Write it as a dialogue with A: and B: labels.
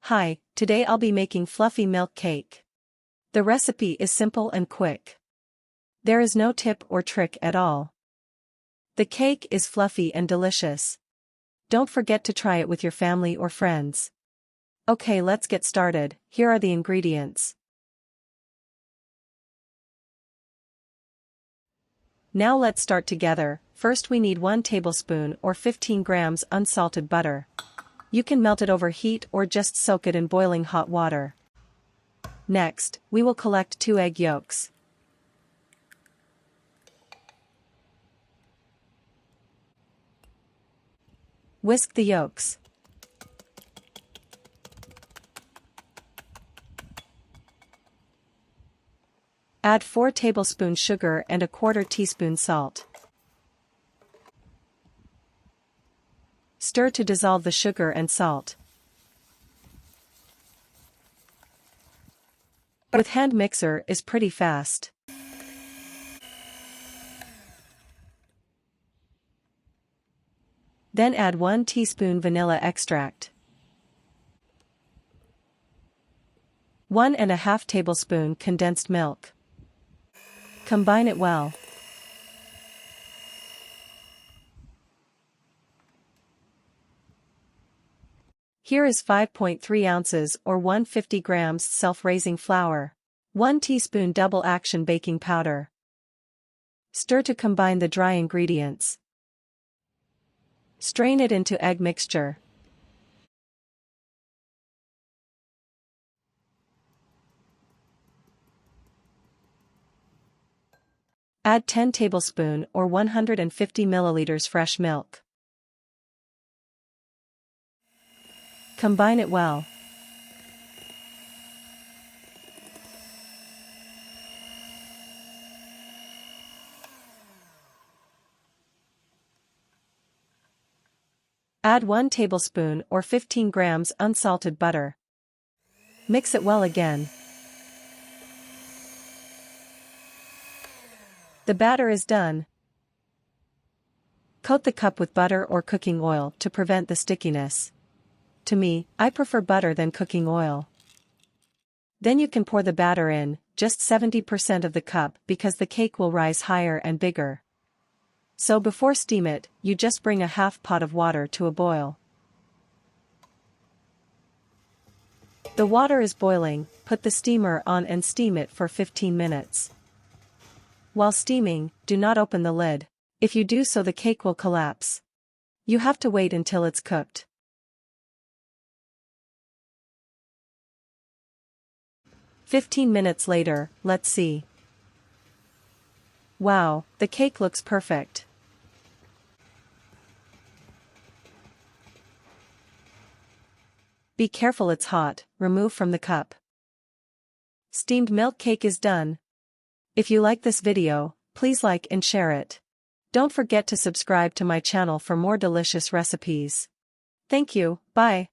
A: Hi, today I'll be making fluffy milk cake. The recipe is simple and quick. There is no tip or trick at all. The cake is fluffy and delicious. Don't forget to try it with your family or friends. Okay, let's get started. Here are the ingredients. Now let's start together. First we need 1 tablespoon or 15 grams unsalted butter. You can melt it over heat or just soak it in boiling hot water. Next, we will collect 2 egg yolks. Whisk the yolks. Add 4 tablespoons sugar and 1/4 teaspoon salt. Stir to dissolve the sugar and salt. With hand mixer is pretty fast. Then add 1 teaspoon vanilla extract. 1½ tablespoon condensed milk. Combine it well. Here is 5.3 ounces or 150 grams self-raising flour. 1 teaspoon double-action baking powder. Stir to combine the dry ingredients. Strain it into egg mixture. Add 10 tablespoon or 150 milliliters fresh milk. Combine it well. Add 1 tablespoon or 15 grams unsalted butter. Mix it well again. The batter is done. Coat the cup with butter or cooking oil to prevent the stickiness. To me, I prefer butter than cooking oil. Then you can pour the batter in, just 70% of the cup because the cake will rise higher and bigger. So before steam it, you just bring a half pot of water to a boil. The water is boiling, put the steamer on and steam it for 15 minutes. While steaming, do not open the lid. If you do so the cake will collapse. You have to wait until it's cooked. "15 minutes later, let's see. Wow, the cake looks perfect. Be careful, it's hot, remove from the cup. Steamed milk cake is done. If you like this video, please like and share it. Don't forget to subscribe to my channel for more delicious recipes. Thank you, bye.